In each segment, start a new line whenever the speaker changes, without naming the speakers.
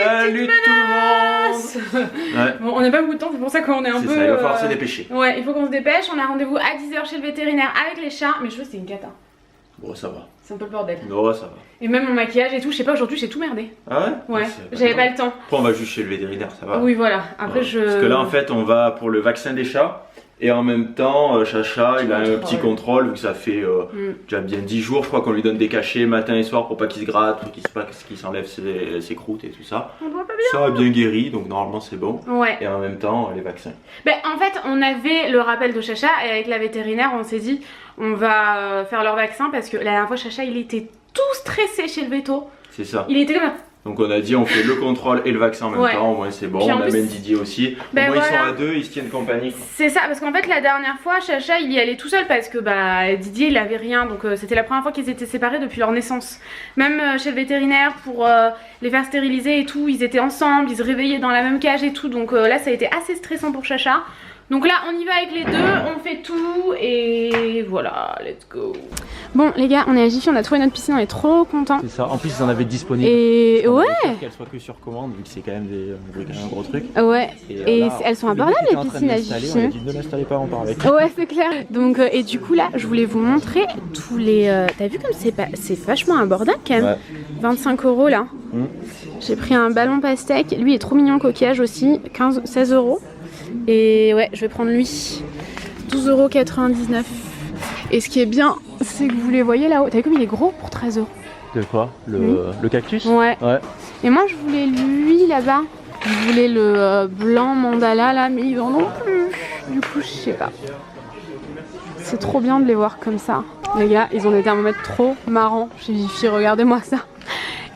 Salut tout le monde. Ouais.
Bon, on n'a pas beaucoup de temps, c'est pour ça qu'on est un peu...
ça, il va falloir se dépêcher.
Ouais, il faut qu'on se dépêche. On a rendez-vous à 10h chez le vétérinaire avec les chats. Mes cheveux, c'est une cata.
Bon, ça va.
C'est un peu le bordel.
Non, ça va.
Et même mon maquillage et tout, je sais pas, aujourd'hui j'ai tout merdé.
Ah ouais?
Ouais, j'avais pas le temps.
Après, on va juste chez le vétérinaire, ça va.
Oui, voilà. Après,
ouais. Parce que là, en fait, on va pour le vaccin des chats. Et en même temps, Chacha, il a un petit contrôle, vu que ça fait déjà bien 10 jours, je crois qu'on lui donne des cachets matin et soir pour pas qu'il se gratte, pour qu'il s'enlève ses croûtes et tout ça.
On voit pas bien.
Ça a bien guéri, donc normalement c'est bon.
Ouais.
Et en même temps, les vaccins.
Ben, en fait, on avait le rappel de Chacha et avec la vétérinaire, on s'est dit, on va faire leur vaccin parce que la dernière fois, Chacha, il était tout stressé chez le véto.
C'est ça.
Il était comme ça.
Donc on a dit on fait le contrôle et le vaccin en même temps, au moins c'est bon, on amène Didier aussi.
Ben
au moins
voilà.
ils sont à deux, ils se tiennent compagnie.
C'est ça, parce qu'en fait la dernière fois Chacha il y allait tout seul parce que bah Didier il avait rien, donc c'était la première fois qu'ils étaient séparés depuis leur naissance. Même chez le vétérinaire pour les faire stériliser et tout, ils étaient ensemble, ils se réveillaient dans la même cage et tout, donc là ça a été assez stressant pour Chacha. Donc là on y va avec les deux, on fait tout et voilà, let's go. Bon les gars, on est à Jiffy, on a trouvé notre piscine, on est trop contents.
C'est ça, en plus ils en avaient disponible.
Et ouais,
qu'elles soient que sur commande vu que c'est quand même un gros truc.
Ouais, et
là,
elles sont abordables les piscines à Jiffy.
On a dit ne l'installez pas, on part avec.
Ouais c'est clair. Donc et du coup là je voulais vous montrer tous les... T'as vu comme c'est vachement abordable quand même. Ouais. 25 € là. J'ai pris un ballon pastèque, lui est trop mignon, coquillage aussi, 16 €. Et ouais, je vais prendre lui, 12,99 €. Et ce qui est bien, c'est que vous les voyez là-haut. T'as vu comme il est gros pour 13 €.
De quoi le cactus?
Ouais. Et moi je voulais lui là-bas. Je voulais le blanc mandala là, mais ils en ont plus. Du coup, je sais pas. C'est trop bien de les voir comme ça. Les gars, ils ont des thermomètres trop marrants chez Jiffy, regardez-moi ça.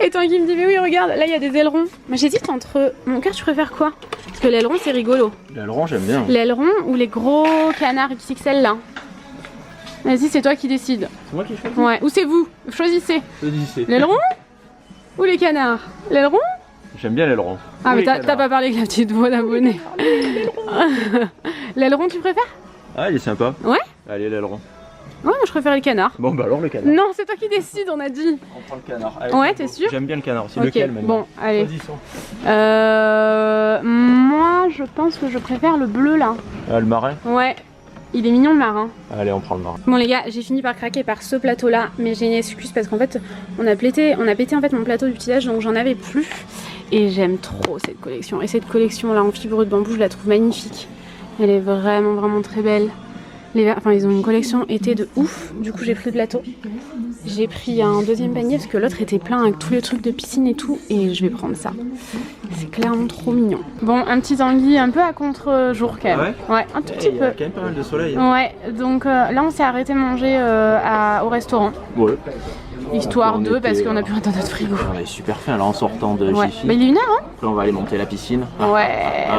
Et toi qui me dis mais oui regarde, là il y a des ailerons. Mais j'hésite entre... Mon cœur, tu préfères quoi? Parce que l'aileron c'est rigolo.
L'aileron j'aime bien.
L'aileron ou les gros canards XXL là? Vas-y, c'est toi qui décides.
C'est moi qui choisis?
Ouais, ou c'est vous, choisissez. L'aileron ou les canards? L'aileron?
J'aime bien l'aileron.
Ah mais t'as pas parlé avec la petite voix d'abonné. L'aileron tu préfères?
Ah il est sympa.
Ouais?
Allez l'aileron.
Ouais, moi je préfère le canard.
Bon bah alors le canard.
Non, c'est toi qui décides, on a dit.
On prend le canard. Allez,
ouais, t'es sûr?
J'aime bien le canard aussi.
Okay.
Lequel maintenant?
Bon, allez. Moi je pense que je préfère le bleu là.
Ah, le marin?
Ouais. Il est mignon le marin.
Allez, on prend le marin.
Bon les gars, j'ai fini par craquer par ce plateau là, mais j'ai une excuse parce qu'en fait on a pété en fait mon plateau du petit-déj, donc j'en avais plus. Et j'aime trop cette collection. Et cette collection là en fibre de bambou, je la trouve magnifique. Elle est vraiment très belle. Enfin ils ont une collection été de ouf. Du coup j'ai pris le plateau. J'ai pris un deuxième panier parce que l'autre était plein avec tous les trucs de piscine et tout. Et je vais prendre ça. C'est clairement trop mignon. Bon, un petit tanguy un peu à contre-jour quand même.
Ah ouais,
ouais, un tout petit peu.
Il y a quand même pas mal de soleil.
Ouais, donc là on s'est arrêté manger au restaurant.
Ouais.
Histoire de, parce qu'on a plus rien dans notre frigo.
On est super faim là en sortant de Jiffy.
Bah il est 1h hein.
Après on va aller monter la piscine.
Ouais,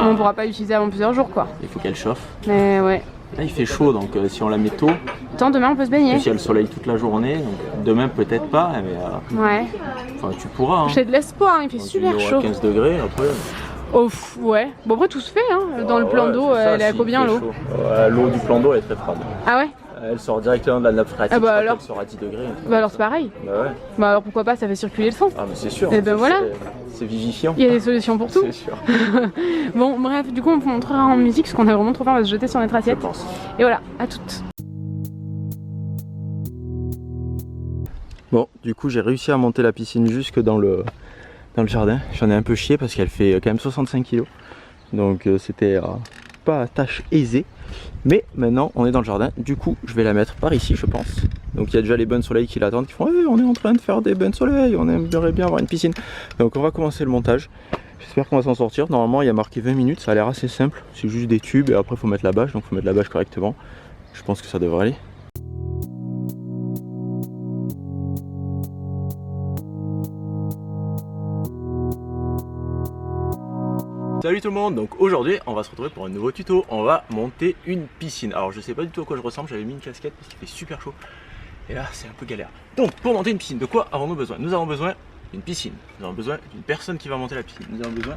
on pourra pas l'utiliser avant plusieurs jours quoi.
Il faut qu'elle chauffe.
Mais ouais.
Là il fait chaud donc si on la met tôt.
Attends, demain on peut se baigner.
Et si il y a le soleil toute la journée, donc demain peut-être pas, mais
ouais.
Enfin tu pourras. Hein.
J'ai de l'espoir, il fait super chaud.
15 degrés après.
Oh ouais. Bon après tout se fait hein. Dans le plan d'eau, elle est à combien l'eau?
L'eau du plan d'eau elle est très froide.
Ah ouais?
Elle sort directement de la nappe phréatique.
Ah bah alors.
Elle sort à 10 degrés.
Bah alors c'est pareil.
Bah ouais.
Bah alors pourquoi pas, ça fait circuler le sang.
Ah mais c'est sûr.
Et ben voilà.
C'est vivifiant.
Il y a des solutions pour tout.
C'est sûr.
Bon bref, du coup on vous montrera en musique parce qu'on a vraiment trop faim, on va se jeter sur notre assiette.
Je pense.
Et voilà, à toutes.
Bon, du coup j'ai réussi à monter la piscine jusque dans le jardin. J'en ai un peu chié parce qu'elle fait quand même 65 kg. Donc c'était pas tâche aisée. Mais maintenant on est dans le jardin, du coup je vais la mettre par ici je pense. Donc il y a déjà les bains de soleil qui l'attendent, qui font hey, on est en train de faire des bains de soleil, on aimerait bien avoir une piscine. Donc on va commencer le montage. J'espère qu'on va s'en sortir. Normalement il y a marqué 20 minutes, ça a l'air assez simple. C'est juste des tubes et après il faut mettre la bâche, donc il faut mettre la bâche correctement. Je pense que ça devrait aller. Salut tout le monde, donc aujourd'hui on va se retrouver pour un nouveau tuto. On va monter une piscine. Alors je sais pas du tout à quoi je ressemble, j'avais mis une casquette parce qu'il fait super chaud. Et là c'est un peu galère. Donc pour monter une piscine, de quoi avons-nous besoin? Nous avons besoin d'une piscine, nous avons besoin d'une personne qui va monter la piscine, nous avons besoin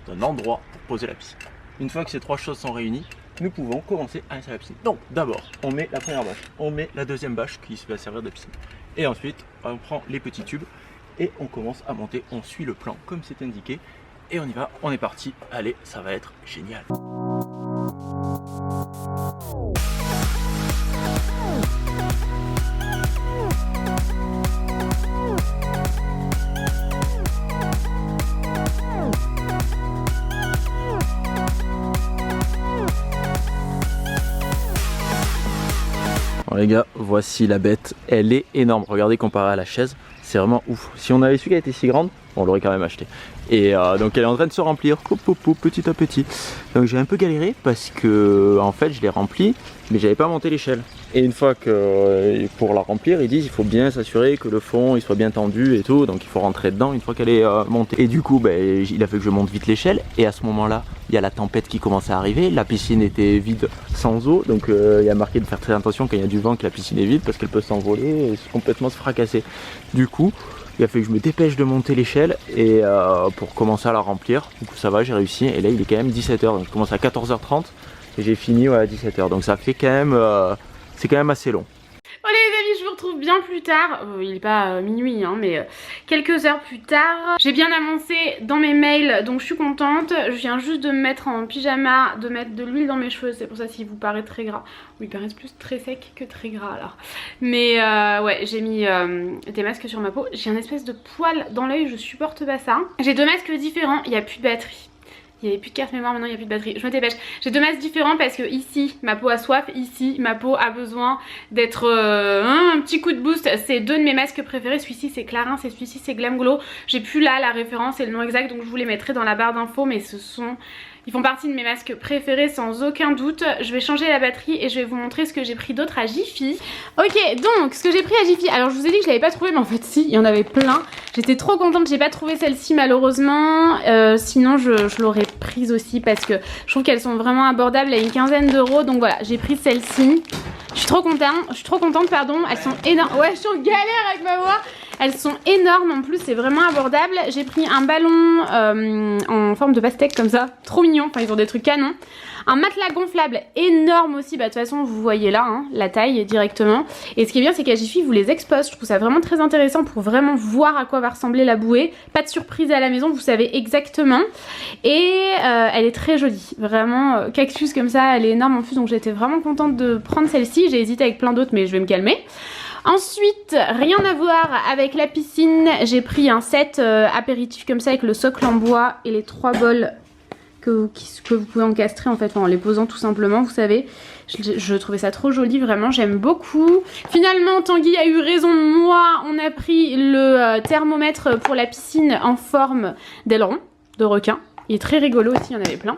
d'un endroit pour poser la piscine. Une fois que ces trois choses sont réunies, nous pouvons commencer à installer la piscine. Donc d'abord on met la première bâche, on met la deuxième bâche qui va servir de piscine. Et ensuite on prend les petits tubes et on commence à monter, on suit le plan comme c'est indiqué. et on y va, on est parti. Allez, ça va être génial. Bon les gars, voici la bête, elle est énorme, regardez comparé à la chaise, c'est vraiment ouf. Si on avait su qu'elle était si grande, on l'aurait quand même acheté. Et donc elle est en train de se remplir, petit à petit. Donc j'ai un peu galéré parce que en fait je l'ai remplie, mais j'avais pas monté l'échelle. Et une fois que pour la remplir, ils disent il faut bien s'assurer que le fond il soit bien tendu et tout, donc il faut rentrer dedans une fois qu'elle est montée. Et du coup il a fallu que je monte vite l'échelle, et à ce moment là il y a la tempête qui commençait à arriver, la piscine était vide sans eau, donc il y a marqué de faire très attention quand il y a du vent que la piscine est vide parce qu'elle peut s'envoler et complètement se fracasser. Du coup il a fallu que je me dépêche de monter l'échelle et pour commencer à la remplir. Du coup ça va, j'ai réussi, et là il est quand même 17h, donc je commence à 14h30 et j'ai fini à 17h, donc ça fait quand même c'est quand même assez long.
Voilà les amis, je vous retrouve bien plus tard, il est pas minuit hein, mais quelques heures plus tard. J'ai bien avancé dans mes mails, donc je suis contente. Je viens juste de me mettre en pyjama, de mettre de l'huile dans mes cheveux, c'est pour ça s'il vous paraît très gras. Oui, ils paraissent plus très secs que très gras alors. Mais ouais, j'ai mis des masques sur ma peau. J'ai un espèce de poil dans l'œil, je supporte pas ça. J'ai 2 masques différents, il n'y a plus de batterie. Il n'y avait plus de carte mémoire, maintenant il n'y a plus de batterie. Je me dépêche. J'ai 2 masques différents parce que ici, ma peau a soif. Ici, ma peau a besoin d'être un petit coup de boost. C'est 2 de mes masques préférés. Celui-ci c'est Clarins et celui-ci c'est Glam Glow. J'ai plus là la référence et le nom exact, donc je vous les mettrai dans la barre d'infos. Mais ils font partie de mes masques préférés sans aucun doute. Je vais changer la batterie et je vais vous montrer ce que j'ai pris d'autre à Jiffy. Ok, donc ce que j'ai pris à Jiffy. Alors je vous ai dit que je l'avais pas trouvé, mais en fait si, il y en avait plein. J'étais trop contente, j'ai pas trouvé celle-ci malheureusement. Sinon je l'aurais prise aussi parce que je trouve qu'elles sont vraiment abordables à une quinzaine d'euros. Donc voilà, j'ai pris celle-ci. Je suis trop contente, pardon. Elles sont énormes. Ouais, je suis en galère avec ma voix. Elles sont énormes en plus, c'est vraiment abordable. J'ai pris un ballon en forme de pastèque comme ça, trop mignon, enfin ils ont des trucs canons. Un matelas gonflable énorme aussi, bah de toute façon vous voyez là hein, la taille directement. Et ce qui est bien c'est qu'à Jiffy vous les expose, je trouve ça vraiment très intéressant pour vraiment voir à quoi va ressembler la bouée. Pas de surprise à la maison, vous savez exactement. Et elle est très jolie, vraiment cactus comme ça, elle est énorme en plus, donc j'étais vraiment contente de prendre celle-ci. J'ai hésité avec plein d'autres mais je vais me calmer. Ensuite, rien à voir avec la piscine, j'ai pris un set apéritif comme ça avec le socle en bois et les 3 bols que vous pouvez encastrer en fait en les posant tout simplement, vous savez. Je trouvais ça trop joli, vraiment, j'aime beaucoup. Finalement, Tanguy a eu raison de moi, on a pris le thermomètre pour la piscine en forme d'aileron, de requin. Il est très rigolo aussi, il y en avait plein.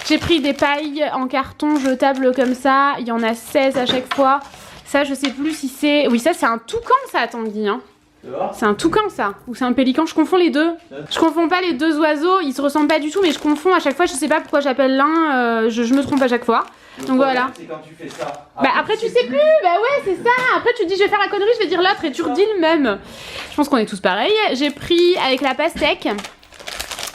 J'ai pris des pailles en carton jetables comme ça, il y en a 16 à chaque fois. Ça je sais plus si c'est... Oui ça c'est un toucan ça Tanguy hein. C'est un toucan ça. Ou c'est un pélican, je confonds les deux. Je confonds pas les 2 oiseaux, ils se ressemblent pas du tout mais je confonds à chaque fois, je sais pas pourquoi j'appelle l'un, je me trompe à chaque fois. Donc voilà.
C'est quand tu fais ça.
Bah après tu sais plus, bah ouais c'est ça. Après tu te dis je vais faire la connerie, je vais dire l'autre et tu redis le même. Je pense qu'on est tous pareils. J'ai pris avec la pastèque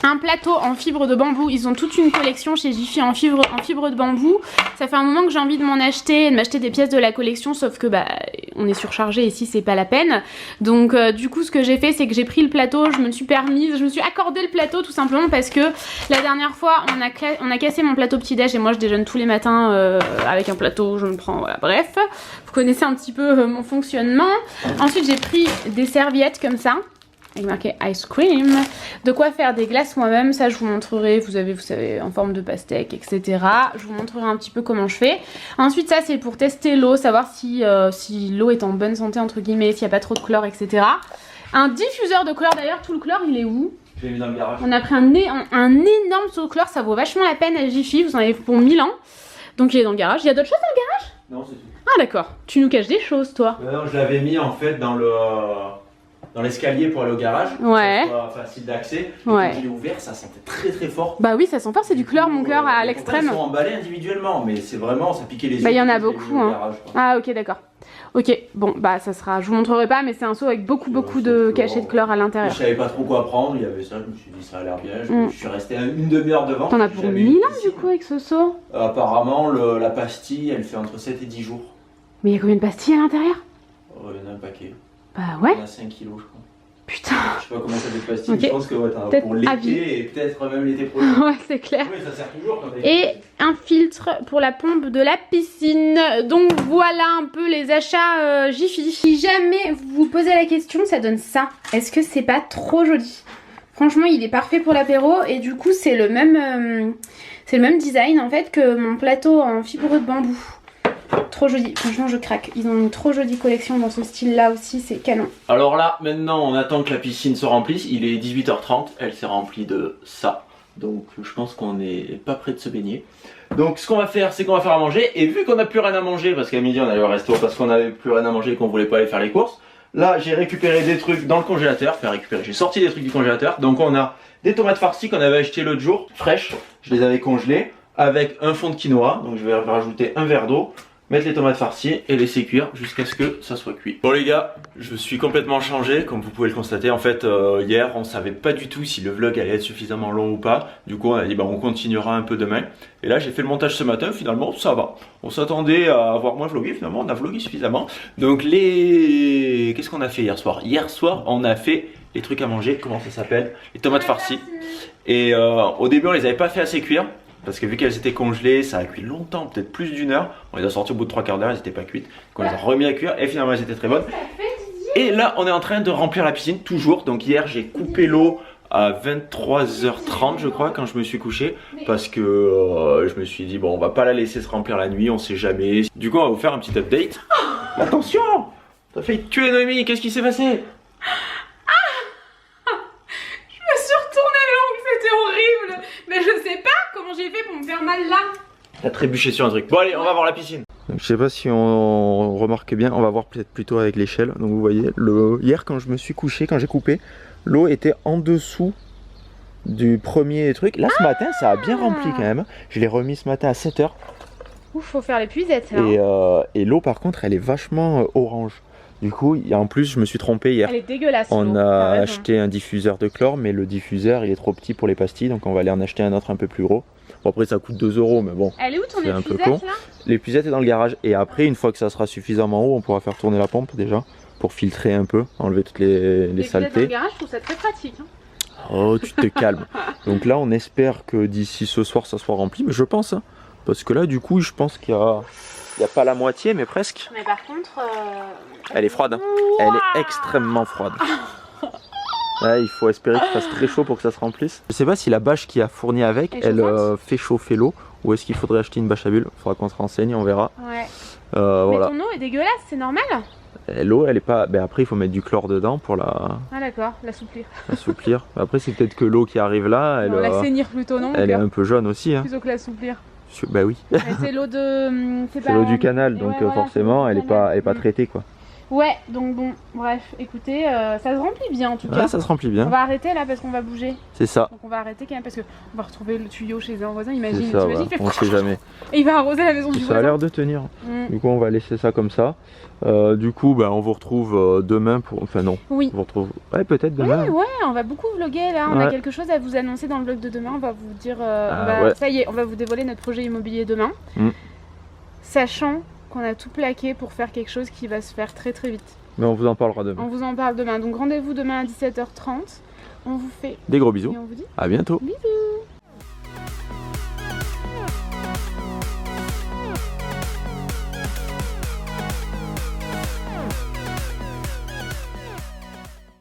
un plateau en fibre de bambou. Ils ont toute une collection chez Jiffy en fibre de bambou. Ça fait un moment que j'ai envie de m'en acheter et de m'acheter des pièces de la collection, sauf que bah on est surchargé ici, c'est pas la peine. Donc du coup ce que j'ai fait c'est que j'ai pris le plateau, je me suis accordé le plateau tout simplement parce que la dernière fois on a cassé mon plateau petit déj et moi je déjeune tous les matins avec un plateau, je me prends, voilà bref. Vous connaissez un petit peu mon fonctionnement. Ensuite j'ai pris des serviettes comme ça. avec marqué ice cream. De quoi faire des glaces moi-même, ça je vous montrerai, vous savez, en forme de pastèque, etc. Je vous montrerai un petit peu comment je fais. Ensuite ça c'est pour tester l'eau, savoir si l'eau est en bonne santé entre guillemets, s'il n'y a pas trop de chlore, etc. Un diffuseur de chlore, d'ailleurs tout le chlore il est où?
Je l'ai mis dans le garage.
On a pris un énorme seau de chlore, ça vaut vachement la peine à Jiffy, vous en avez pour 1000 ans. Donc il est dans le garage, il y a d'autres choses dans le garage?
Non c'est tout.
Ah d'accord, tu nous caches des choses toi.
Non, je l'avais mis en fait dans l'escalier pour aller au garage,
ouais.
Que ça soit facile d'accès.
Ouais.
Quand il est ouvert, ça sentait très très fort.
Bah oui, ça sent fort, c'est du chlore mon cœur à l'extrême.
Ils sont emballés individuellement, mais c'est vraiment, ça piquait les yeux.
Bah il y en a beaucoup hein.
Garage,
ah ok d'accord. Ok, bon bah ça sera, je vous montrerai pas mais c'est un seau avec beaucoup de cachets de chlore à l'intérieur.
Je savais pas trop quoi prendre, il y avait ça, je me suis dit ça a l'air bien, je suis resté une demi-heure devant.
T'en as pour 1000 ans du coup avec ce seau?
Apparemment la pastille elle fait entre 7 et 10 jours.
Mais il y a combien de pastilles à l'intérieur?
Il y en a un paquet.
Bah ouais.
Il y en a 5 kilos je crois.
Putain.
Je sais pas comment ça fait de plastique,
Ok.
je pense que ouais, t'as
Peut-être
pour
à vie.
l'été et peut-être même l'été prochain.
Ouais, c'est clair.
Oui, ça sert toujours quand t'as
Et un filtre pour la pompe de la piscine. Donc voilà un peu les achats Jiffy. Si jamais vous vous posez la question, ça donne ça. Est-ce que c'est pas trop joli? Franchement, il est parfait pour l'apéro et du coup, c'est le même design en fait que mon plateau en fibreux de bambou. Trop joli, franchement je craque. Ils ont une trop jolie collection dans ce style là aussi, c'est canon.
Alors là, maintenant, on attend que la piscine se remplisse. Il est 18h30, elle s'est remplie de ça. Donc je pense qu'on n'est pas prêt de se baigner. Donc ce qu'on va faire, c'est qu'on va faire à manger. Et vu qu'on n'a plus rien à manger, parce qu'à midi on allait au resto parce qu'on n'avait plus rien à manger et qu'on voulait pas aller faire les courses. Là, j'ai récupéré des trucs dans le congélateur. J'ai sorti des trucs du congélateur. Donc on a des tomates farcies qu'on avait achetées l'autre jour, fraîches. Je les avais congelées avec un fond de quinoa. Donc je vais rajouter un verre d'eau. Mettre les tomates farcies et laisser cuire jusqu'à ce que ça soit cuit. Bon les gars, je suis complètement changé comme vous pouvez le constater. En fait hier on savait pas du tout si le vlog allait être suffisamment long ou pas. Du coup on a dit bah on continuera un peu demain. Et là j'ai fait le montage ce matin, finalement ça va. On s'attendait à avoir moins vlogué, finalement on a vlogué suffisamment. Donc qu'est-ce qu'on a fait hier soir? Hier soir on a fait les trucs à manger, comment ça s'appelle? Les tomates farcies. Et au début on les avait pas fait assez cuire. Parce que vu qu'elles étaient congelées, ça a cuit longtemps, peut-être plus d'une heure. On les a sorties au bout de 3/4 d'heure, elles n'étaient pas cuites. Donc on les a remis à cuire et finalement elles étaient très bonnes. Et là on est en train de remplir la piscine, toujours. Donc hier j'ai coupé l'eau à 23h30 je crois quand je me suis couché. Parce que je me suis dit bon on va pas la laisser se remplir la nuit, on sait jamais. Du coup on va vous faire un petit update. Attention, t'as failli tuer Noémie, qu'est-ce qui s'est passé?
Je me suis retournée l'ongle, c'était horrible. Mais je sais pas comment j'ai fait pour me faire mal là.
T'as trébuché sur un truc. Bon allez, on va voir la piscine.
Donc, je sais pas si on remarque bien, on va voir peut-être plutôt avec l'échelle. Donc vous voyez, hier quand je me suis couché, quand j'ai coupé, l'eau était en dessous du premier truc. Là ce matin ça a bien rempli quand même. Je l'ai remis ce matin à 7h.
Ouf, faut faire les puisettes là.
Et l'eau par contre elle est vachement orange. Du coup, en plus je me suis trompé hier.
Elle est dégueulasse.
On a acheté un diffuseur de chlore, mais le diffuseur il est trop petit pour les pastilles, donc on va aller en acheter un autre un peu plus gros. Bon après ça coûte 2 €, mais bon.
Elle est où ton
c'est un peu
épuisette
con.
là?
L'épuisette est dans le garage, et après une fois que ça sera suffisamment haut, on pourra faire tourner la pompe déjà, pour filtrer un peu, enlever toutes les
Dans le
saletés.
garage, je trouve ça très pratique. Hein.
Oh tu te calmes. Donc là on espère que d'ici ce soir ça soit rempli, mais je pense, hein, parce que là du coup je pense qu'il y a pas la moitié, mais presque.
Mais par contre...
Elle est froide, hein. Elle est extrêmement froide. Là, il faut espérer qu'il fasse très chaud pour que ça se remplisse. Je sais pas si la bâche qui a fourni avec, elle fait chauffer l'eau, ou est-ce qu'il faudrait acheter une bâche à bulles. Il faudra qu'on se renseigne, on verra.
Ouais.
Voilà.
Mais ton eau est dégueulasse, c'est normal?
L'eau, elle est pas. Ben après, il faut mettre du chlore dedans pour
Ah d'accord, l'assouplir.
l'assouplir. Après, c'est peut-être que l'eau qui arrive là,
Non, l'assainir plutôt, non?
elle est un peu jaune aussi. Hein.
Plutôt que l'assouplir.
Bah oui.
C'est l'eau de...
C'est l'eau du canal, donc
voilà,
forcément, elle est pas traitée quoi.
Ouais, donc bon, bref, écoutez, ça se remplit bien en tout cas.
Ouais, ça se remplit
On
bien.
va arrêter là parce qu'on va bouger.
C'est ça.
Donc on va arrêter quand même parce qu'on va retrouver le tuyau chez un voisin, imagine.
C'est ça,
T'imagines,
ouais.
il fait
On sait jamais.
Et il va arroser la maison du
Ça
voisin.
a l'air de tenir.
Mm.
Du coup, on va laisser ça comme ça. Du coup, ben, on vous retrouve demain pour. Enfin, non.
Oui.
On vous retrouve. Ouais, peut-être demain.
Ouais, on va beaucoup vlogger là. On a
Ouais.
quelque chose à vous annoncer dans le vlog de demain. On va vous dire.
Ouais.
Ça y est, on va vous dévoiler notre projet immobilier demain.
Mm.
Sachant qu'on a tout plaqué pour faire quelque chose qui va se faire très très vite.
Mais on vous en parlera demain.
On vous en parle demain. Donc rendez-vous demain à 17h30. On vous fait
Des gros bisous.
et on vous dit
À bientôt.
bisous.